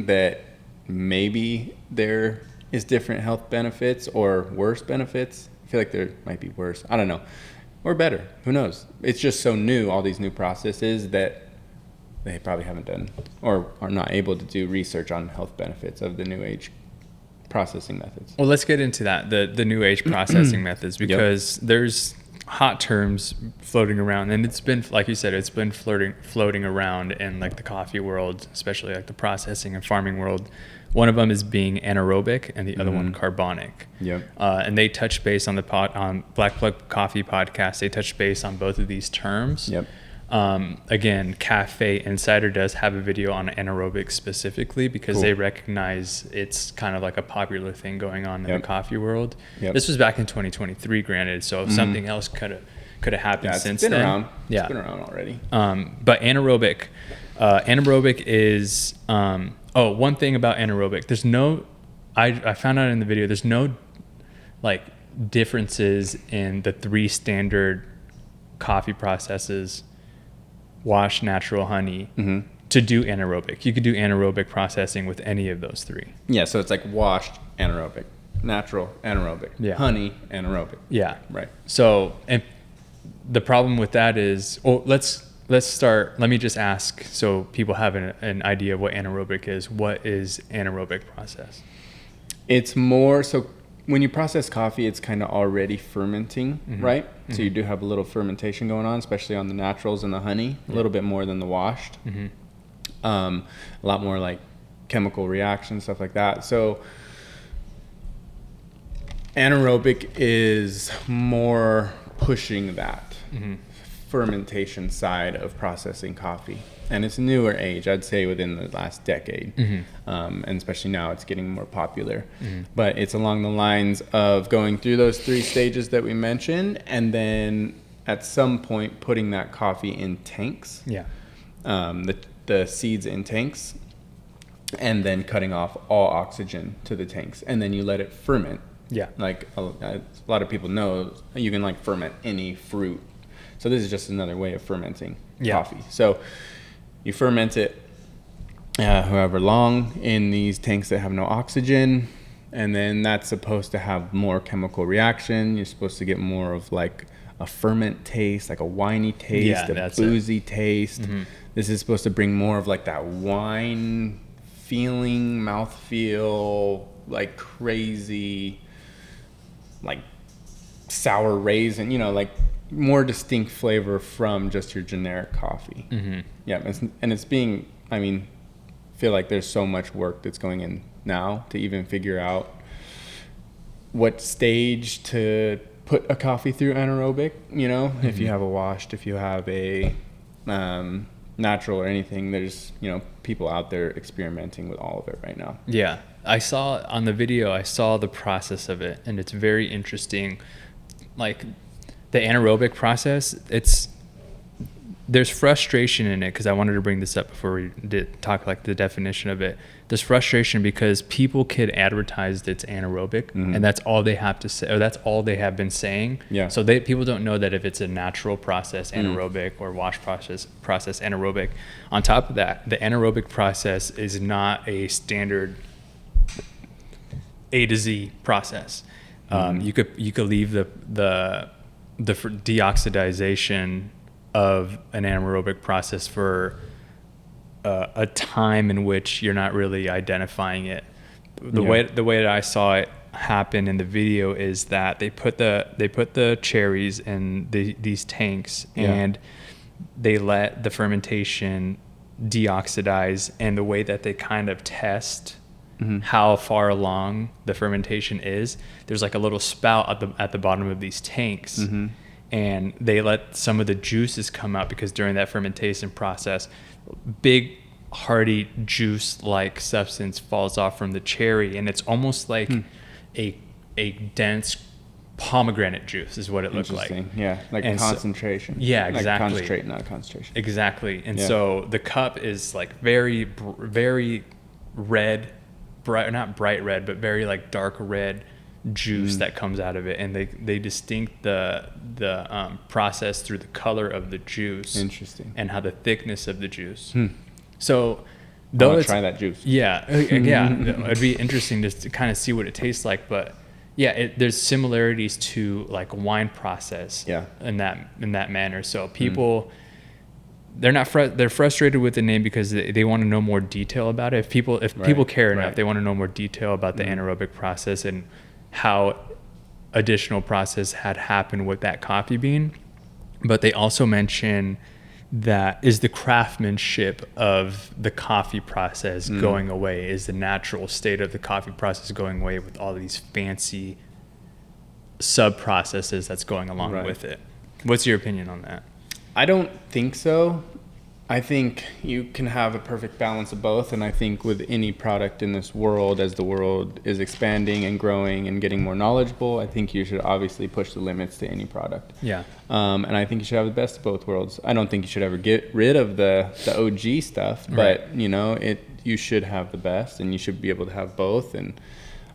that maybe there is different health benefits or worse benefits. I feel like there might be worse. I don't know. Or better. Who knows? It's just so new, all these new processes, that they probably haven't done or are not able to do research on health benefits of the new age processing methods. Well, let's get into that, the new age processing methods, because there's hot terms floating around, and it's been, like you said, it's been floating around in like the coffee world, especially like the processing and farming world, One of them is being anaerobic, and the other one carbonic. Yep. And they touch base on on Black Plug Coffee podcast. They touch base on both of these terms. Yep. Again, Cafe Insider does have a video on anaerobic specifically because they recognize it's kind of like a popular thing going on in the coffee world. Yep. This was back in 2023, granted, so something else could have happened since then. It's been around already. But anaerobic is one thing about anaerobic. There's no, I found out in the video, there's no like differences in the 3 standard coffee processes: wash, natural, honey, to do anaerobic. You could do anaerobic processing with any of those 3. Yeah, so it's like washed, anaerobic, natural, anaerobic, honey, anaerobic. Yeah. Right. So, and the problem with that is, let's start, let me just ask so people have an idea of what anaerobic is. What is anaerobic process? It's more, so when you process coffee, it's kind of already fermenting, right? So you do have a little fermentation going on, especially on the naturals and the honey, a little bit more than the washed. A lot more like chemical reactions, stuff like that. So anaerobic is more pushing that fermentation side of processing coffee. And it's a newer age, I'd say within the last decade. And especially now it's getting more popular. But it's along the lines of going through those 3 stages that we mentioned, and then at some point putting that coffee in tanks. Yeah. The seeds in tanks, and then cutting off all oxygen to the tanks. And then you let it ferment. Yeah. Like a lot of people know, you can like ferment any fruit. So this is just another way of fermenting coffee. So you ferment it however long in these tanks that have no oxygen, and then that's supposed to have more chemical reaction. You're supposed to get more of like a ferment taste, like a winey taste, a boozy taste. This is supposed to bring more of like that wine feeling, mouthfeel, like crazy, like sour raisin, like more distinct flavor from just your generic coffee. Yeah, it's being, I feel like there's so much work that's going in now to even figure out what stage to put a coffee through anaerobic, if you have a washed, if you have a natural or anything. There's, people out there experimenting with all of it right now. Yeah, I saw on the video, I saw the process of it, and it's very interesting. Like the anaerobic process, there's frustration in it, because I wanted to bring this up before we did talk like the definition of it. There's frustration because people could advertise that it's anaerobic, and that's all they have to say, or that's all they have been saying. Yeah. So people don't know that if it's a natural process anaerobic or wash process anaerobic. On top of that, the anaerobic process is not a standard A to Z process. You could leave the deoxidization of an anaerobic process for a time in which you're not really identifying it. The way that I saw it happen in the video is that they put the cherries in these tanks, and they let the fermentation deoxidize, and the way that they kind of test how far along the fermentation is, there's like a little spout at the bottom of these tanks, and they let some of the juices come out, because during that fermentation process, big hearty juice like substance falls off from the cherry, and it's almost like a dense pomegranate juice is what it looked like. Yeah, like and concentration. Yeah, exactly. Like concentrate, not concentration. Exactly. And so the cup is like very, very red, not bright red, but very like dark red juice that comes out of it, and they distinct the process through the color of the juice. Interesting. And how the thickness of the juice. So I want to try that juice. Yeah, it'd be interesting to kind of see what it tastes like. But yeah, there's similarities to like wine process. Yeah. In that manner. So people, they're frustrated with the name because they want to know more detail about it. If people care enough, they want to know more detail about the anaerobic process and how additional process had happened with that coffee bean. But they also mention that is the craftsmanship of the coffee process going away? Is the natural state of the coffee process going away with all of these fancy sub processes that's going along with it? What's your opinion on that? I don't think so. I think you can have a perfect balance of both, and I think with any product in this world, as the world is expanding and growing and getting more knowledgeable, I think you should obviously push the limits to any product. Yeah. And I think you should have the best of both worlds. I don't think you should ever get rid of the OG stuff, but you know, you should have the best, and you should be able to have both. And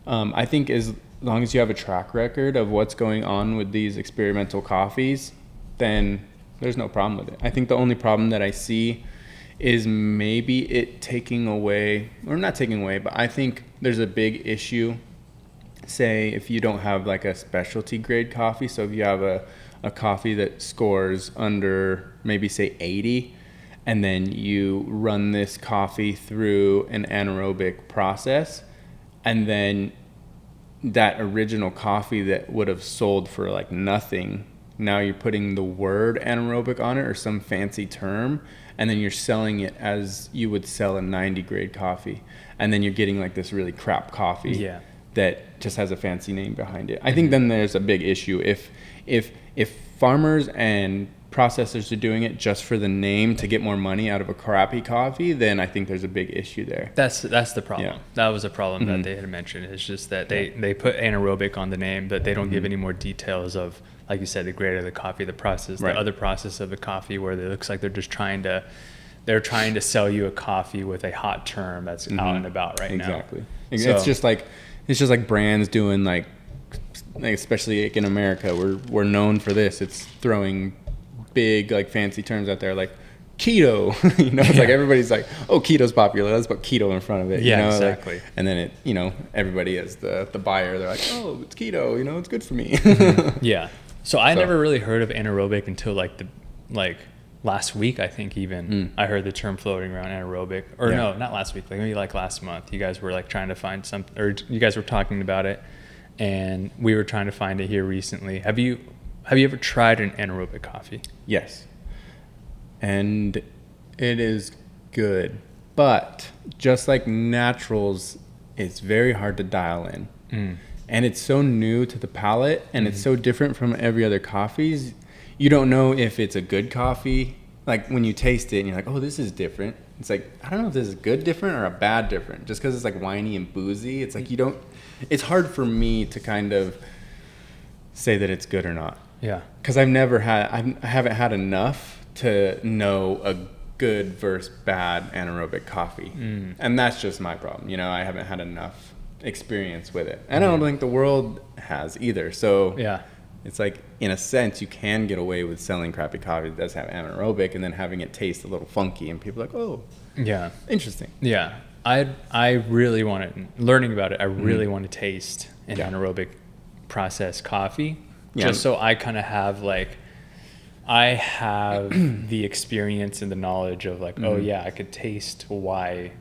I think as long as you have a track record of what's going on with these experimental coffees, then there's no problem with it. I think the only problem that I see is maybe it taking away, or not taking away, but I think there's a big issue, say, if you don't have like a specialty grade coffee. So if you have a coffee that scores under maybe say 80, and then you run this coffee through an anaerobic process, and then that original coffee that would have sold for like nothing, now you're putting the word anaerobic on it or some fancy term, and then you're selling it as you would sell a 90 grade coffee, and then you're getting like this really crap coffee that just has a fancy name behind it. I think then there's a big issue if farmers and processors are doing it just for the name to get more money out of a crappy coffee, then I think there's a big issue there. That's the problem. Yeah. That was a problem that they had mentioned. It's just that they put anaerobic on the name, but they don't give any more details of, like you said, the grade of the coffee, the process, the other process of the coffee, where it looks like they're just trying to sell you a coffee with a hot term that's out and about right now. Exactly. So, it's just like brands doing like especially like in America, we're known for this. It's throwing big like fancy terms out there like keto. You know, it's like everybody's like, oh, keto's popular, let's put keto in front of it. Yeah, you know? exactly. Like, and then it, you know, everybody as the buyer, they're like, oh, it's keto, you know, it's good for me. Yeah. So I never really heard of anaerobic until like last week, I think even. I heard the term floating around, anaerobic. Or no, not last week, like maybe like last month. You guys were like trying to find something, or you guys were talking about it, and we were trying to find it here recently. Have you ever tried an anaerobic coffee? Yes. And it is good. But just like naturals, it's very hard to dial in. And it's so new to the palate, and it's so different from every other coffees. You don't know if it's a good coffee. Like when you taste it and you're like, oh, this is different. It's like, I don't know if this is good different or a bad different. Just because it's like whiny and boozy, it's like it's hard for me to kind of say that it's good or not. Yeah. Because I haven't had enough to know a good versus bad anaerobic coffee. And that's just my problem. You know, I haven't had enough experience with it. And I don't think the world has either. So it's like, in a sense, you can get away with selling crappy coffee that does have anaerobic and then having it taste a little funky. And people are like, oh, yeah, interesting. Yeah. I really want to, learning about it, I really want to taste an anaerobic processed coffee. Just so I kind of have like, I have the experience and the knowledge of like, oh yeah, I could taste why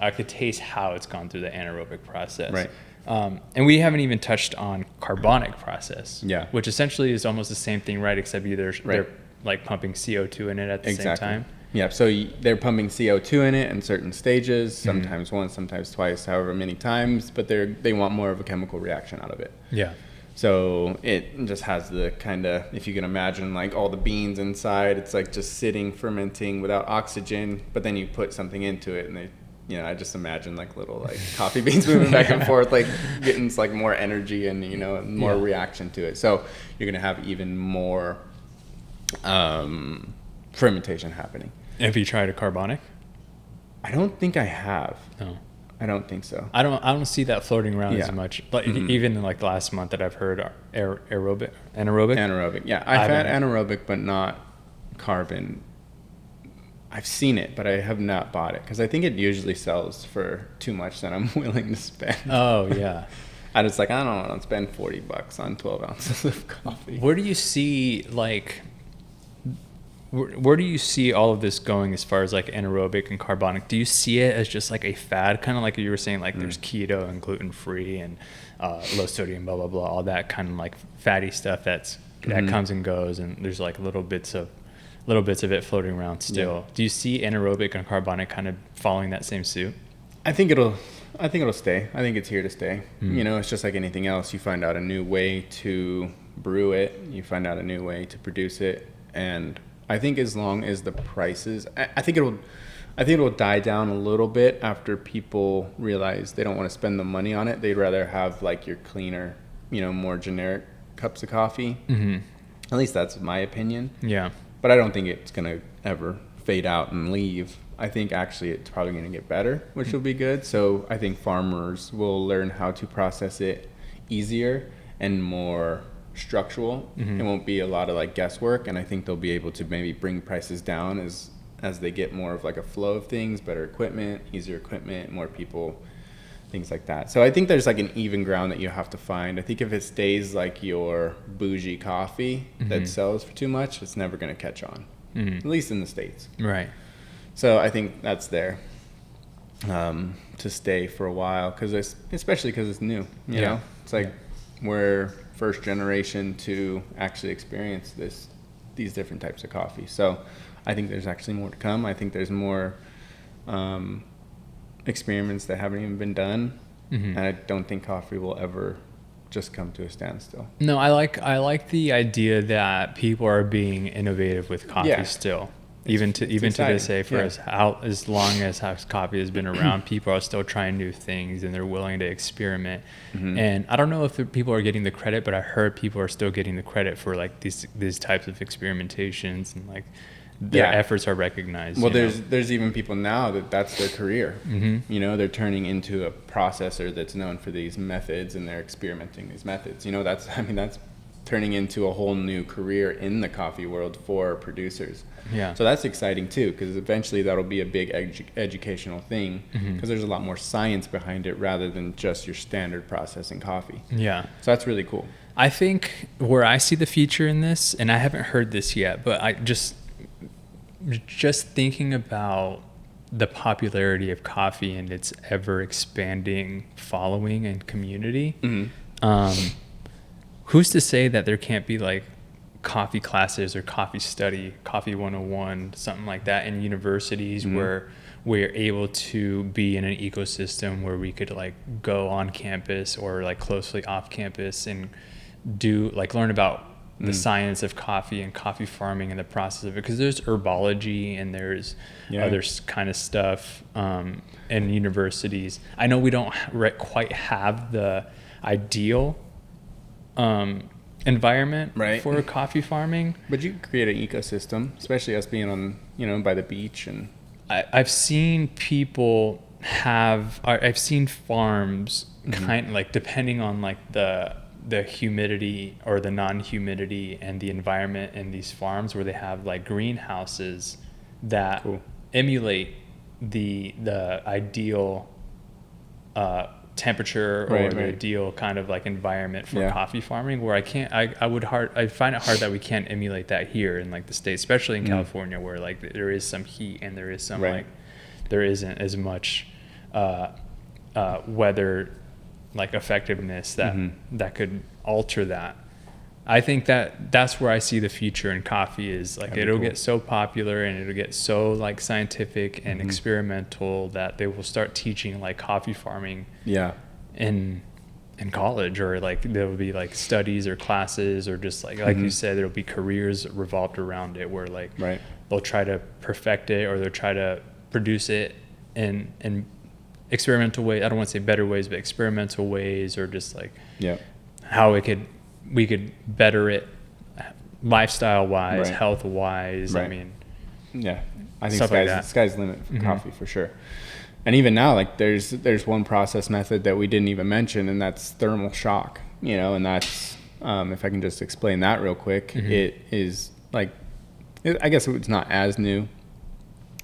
I could taste how it's gone through the anaerobic process. Right. And we haven't even touched on carbonic process, which essentially is almost the same thing, right? Except either they're like pumping CO2 in it at the same time. Yeah, so they're pumping CO2 in it in certain stages, sometimes once, sometimes twice, however many times, but they want more of a chemical reaction out of it. Yeah. So it just has the kind of, if you can imagine like all the beans inside, it's like just sitting, fermenting without oxygen, but then you put something into it and they, you know, I just imagine like little like coffee beans moving back and forth, like getting like more energy and, you know, more reaction to it. So you're going to have even more fermentation happening. Have you tried a carbonic? I don't think I have. No. I don't think so. I don't see that floating around as much. But even in like last month that I've heard anaerobic. Anaerobic, yeah. I've had anaerobic, but not carbon. I've seen it, but I have not bought it because I think it usually sells for too much that I'm willing to spend. Oh yeah. I just like, I don't want to spend $40 on 12 ounces of coffee. Where do you see like? Where do you see all of this going as far as like anaerobic and carbonic? Do you see it as just like a fad, kind of like you were saying, like there's keto and gluten-free and low sodium, blah, blah, blah, all that kind of like fatty stuff that comes and goes, and there's like little bits of little bits of it floating around still. Yeah. Do you see anaerobic and carbonic kind of following that same suit? I think it'll stay. I think it's here to stay. You know, it's just like anything else. You find out a new way to brew it. You find out a new way to produce it. And I think as long as the prices, I think it'll die down a little bit after people realize they don't want to spend the money on it. They'd rather have like your cleaner, you know, more generic cups of coffee. Mm-hmm. At least that's my opinion. Yeah. But I don't think it's going to ever fade out and leave. I think actually it's probably going to get better, which will be good. So I think farmers will learn how to process it easier and more structural. It won't be a lot of like guesswork, and I think they'll be able to maybe bring prices down as they get more of like a flow of things, better equipment, easier equipment, more people, things like that. So I think there's like an even ground that you have to find. I think if it stays like your bougie coffee that sells for too much, it's never going to catch on, at least in the States. Right. So I think that's there to stay for a while, especially because it's new. You know, it's like we're first generation to actually experience these different types of coffee. So I think there's actually more to come. I think there's more experiments that haven't even been done, and I don't think coffee will ever just come to a standstill. No, I like the idea that people are being innovative with coffee still. Even to this day, for as long as coffee has been around, people are still trying new things and they're willing to experiment. And I don't know if people are getting the credit, but I heard people are still getting the credit for like these types of experimentations, and like their efforts are recognized. Well, there's even people now that's their career. You know, they're turning into a processor that's known for these methods, and they're experimenting these methods. You know, that's turning into a whole new career in the coffee world for producers. Yeah. So that's exciting too, because eventually that'll be a big educational thing, because there's a lot more science behind it rather than just your standard processing coffee. Yeah. So that's really cool. I think where I see the future in this, and I haven't heard this yet, but I just thinking about the popularity of coffee and its ever expanding following and community. Who's to say that there can't be like coffee classes or coffee study, coffee 101, something like that in universities where we're able to be in an ecosystem where we could like go on campus or like closely off campus and learn about the science of coffee and coffee farming and the process of it, because there's herbology and there's other kind of stuff in universities. I know we don't quite have the ideal environment for coffee farming, but you can create an ecosystem, especially us being on, you know, by the beach. And I've seen people I've seen farms kind of like, depending on like the humidity or the non-humidity and the environment in these farms, where they have like greenhouses that emulate the ideal temperature or the ideal kind of like environment for coffee farming, where I find it hard that we can't emulate that here in like the States, especially in California, where like there is some heat and there is some like there isn't as much weather like effectiveness that could alter that. I think that's where I see the future in coffee is like it'll get so popular and it'll get so like scientific and experimental that they will start teaching like coffee farming in college, or like there will be like studies or classes, or just like you said, there'll be careers revolved around it, where like they'll try to perfect it, or they'll try to produce it in experimental ways. I don't want to say better ways, but experimental ways, or just like how we could better it lifestyle wise, health wise. I mean, I think sky's the limit for coffee for sure. And even now, like there's one process method that we didn't even mention, and that's thermal shock. You know, and that's if I can just explain that real quick, it is like, I guess it's not as new.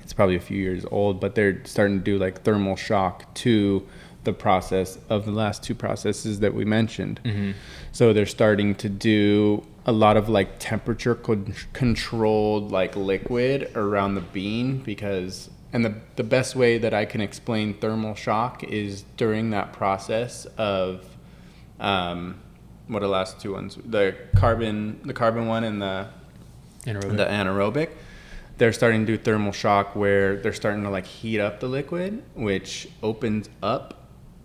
It's probably a few years old, but they're starting to do like thermal shock to the process of the last two processes that we mentioned. So they're starting to do a lot of like temperature controlled like liquid around the bean, because, and the best way that I can explain thermal shock is during that process of what are the last two ones, the carbon one and the anaerobic. they're starting to do thermal shock where they're starting to like heat up the liquid, which opens up.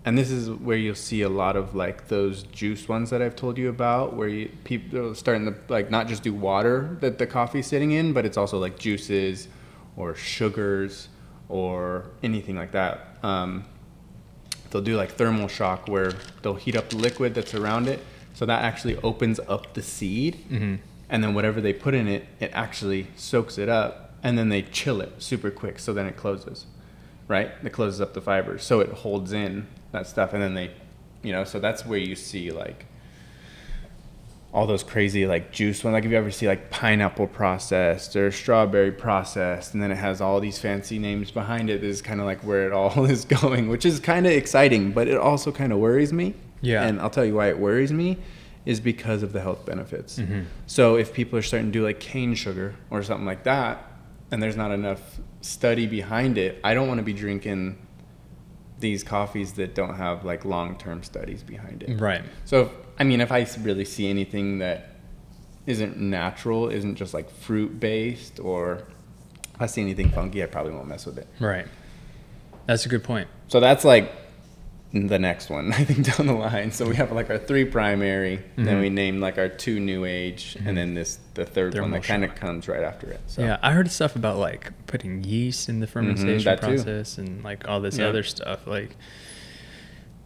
And this is where you'll see a lot of like those juice ones that I've told you about, where people are starting to like not just do water that the coffee's sitting in, but it's also like juices or sugars or anything like that. They'll do like thermal shock where they'll heat up the liquid that's around it. So that actually opens up the seed. Mm-hmm. And then whatever they put in it, it actually soaks it up. And then they chill it super quick. So then it closes, right? It closes up the fibers. So it holds in that stuff. And then they, so that's where you see like all those crazy like juice ones. Like if you ever see like pineapple processed or strawberry processed, and then it has all these fancy names behind it, this is kind of like where it all is going, which is kind of exciting, but it also kind of worries me. Yeah. And I'll tell you why it worries me is because of the health benefits. Mm-hmm. So if people are starting to do like cane sugar or something like that, and there's not enough study behind it, I don't want to be drinking these coffees that don't have like long-term studies behind it. Right. So if I really see anything that isn't natural, isn't just like fruit-based, or if I see anything funky, I probably won't mess with it. Right. That's a good point. So that's like the next one, I think, down the line. So we have like our 3 primary, mm-hmm. then we named like our 2 new age, mm-hmm. and then the third one that kind of comes right after it. So. Yeah, I heard stuff about like putting yeast in the fermentation process and like all this other stuff. Like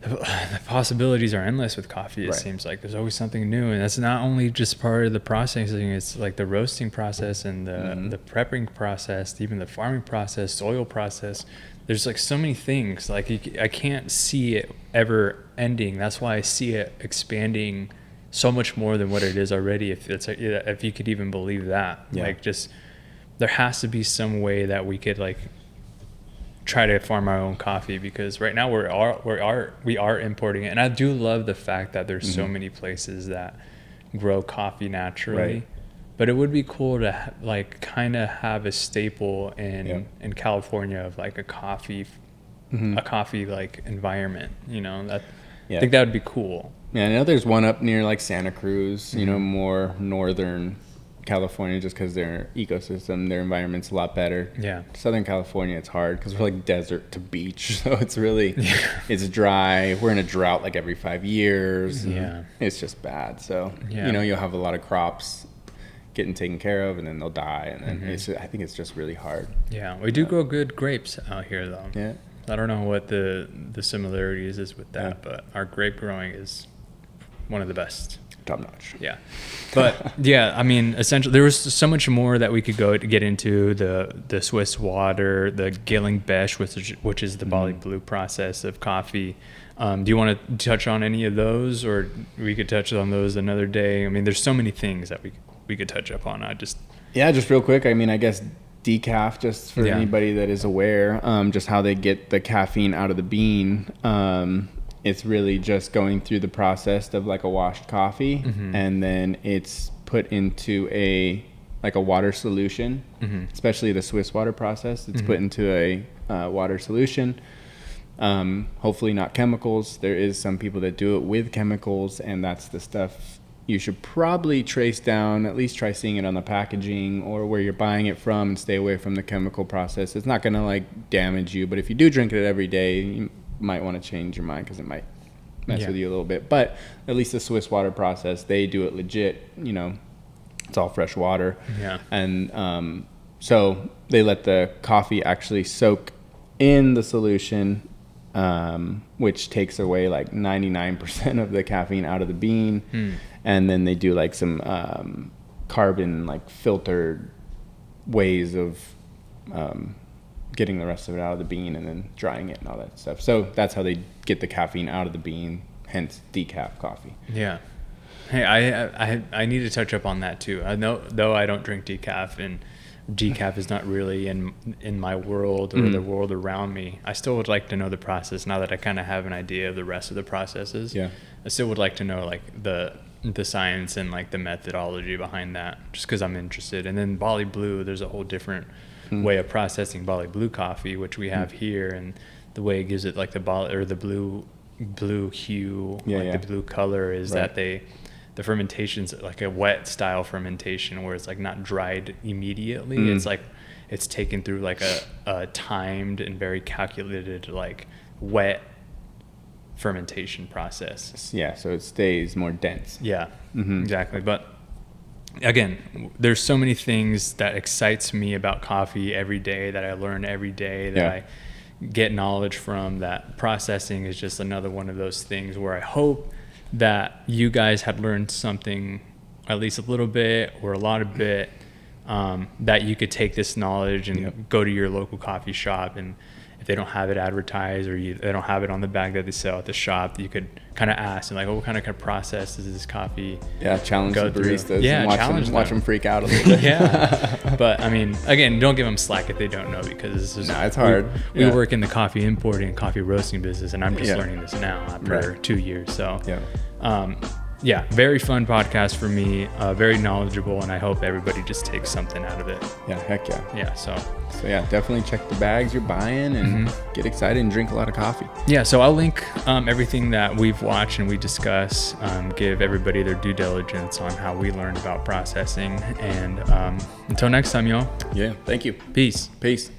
the possibilities are endless with coffee. It seems like there's always something new, and that's not only just part of the processing. It's like the roasting process and the prepping process, even the farming process, soil process. There's like so many things. Like I can't see it ever ending. That's why I see it expanding so much more than what it is already. If you could even believe that, like just there has to be some way that we could like try to farm our own coffee, because right now we are importing it. And I do love the fact that there's so many places that grow coffee naturally. Right. But it would be cool to like kind of have a staple in California of like a coffee like environment, I think that would be cool. Yeah, I know there's one up near like Santa Cruz, more northern California, just because their ecosystem, their environment's a lot better. Yeah. Southern California, it's hard because we're like desert to beach, so it's really it's dry. We're in a drought like every 5 years. Yeah. It's just bad. So you'll have a lot of crops getting taken care of, and then they'll die, and then I think it's just really hard. Yeah, we do grow good grapes out here though. Yeah. I don't know what the similarities is with that, but our grape growing is one of the best. Top notch. Yeah. But essentially there was so much more that we could go to get into the Swiss water, the Gilling Besh, which is the Bali Blue process of coffee. Do you want to touch on any of those, or we could touch on those another day? There's so many things that we could touch up on. Just real quick. I guess decaf, just for anybody that is aware, just how they get the caffeine out of the bean. It's really just going through the process of like a washed coffee, and then it's put into a water solution, especially the Swiss water process. It's put into a water solution. Hopefully not chemicals. There is some people that do it with chemicals, and that's the stuff you should probably trace down, at least try seeing it on the packaging or where you're buying it from, and stay away from the chemical process. It's not going to like damage you, but if you do drink it every day, you might want to change your mind because it might mess with you a little bit. But at least the Swiss water process, they do it legit. It's all fresh water. Yeah. And so they let the coffee actually soak in the solution, which takes away like 99% of the caffeine out of the bean. And then they do like some carbon like filtered ways of getting the rest of it out of the bean, and then drying it and all that stuff. So that's how they get the caffeine out of the bean, hence decaf coffee. Yeah. Hey, I need to touch up on that too. I know, though I don't drink decaf, and decaf is not really in my world or the world around me, I still would like to know the process now that I kind of have an idea of the rest of the processes. Yeah. I still would like to know like the science and like the methodology behind that, just because I'm interested. And then Bali Blue, there's a whole different way of processing Bali Blue coffee, which we have here, and the way it gives it like the blue hue, the blue color is that the fermentation's like a wet style fermentation where it's like not dried immediately. It's like it's taken through like a timed and very calculated, like wet fermentation process. Yeah, so it stays more dense. Yeah, exactly. But again, there's so many things that excites me about coffee every day, that I learn every day, that I get knowledge from, that processing is just another one of those things where I hope that you guys have learned something, at least a little bit or a lot of bit, that you could take this knowledge and go to your local coffee shop, and if they don't have it advertised or they don't have it on the bag that they sell at the shop, you could kind of ask and like, what kind of process does this coffee challenge go the through? baristas And watch them freak out a little bit. But I mean, again, don't give them slack if they don't know, because this is it's hard. We work in the coffee importing and coffee roasting business, and I'm just learning this now after 2 years. So very fun podcast for me, very knowledgeable, and I hope everybody just takes something out of it. Yeah, heck yeah. Yeah, so definitely check the bags you're buying and get excited and drink a lot of coffee. Yeah, so I'll link everything that we've watched and we discuss, give everybody their due diligence on how we learned about processing, and until next time, y'all. Yeah, thank you. Peace. Peace.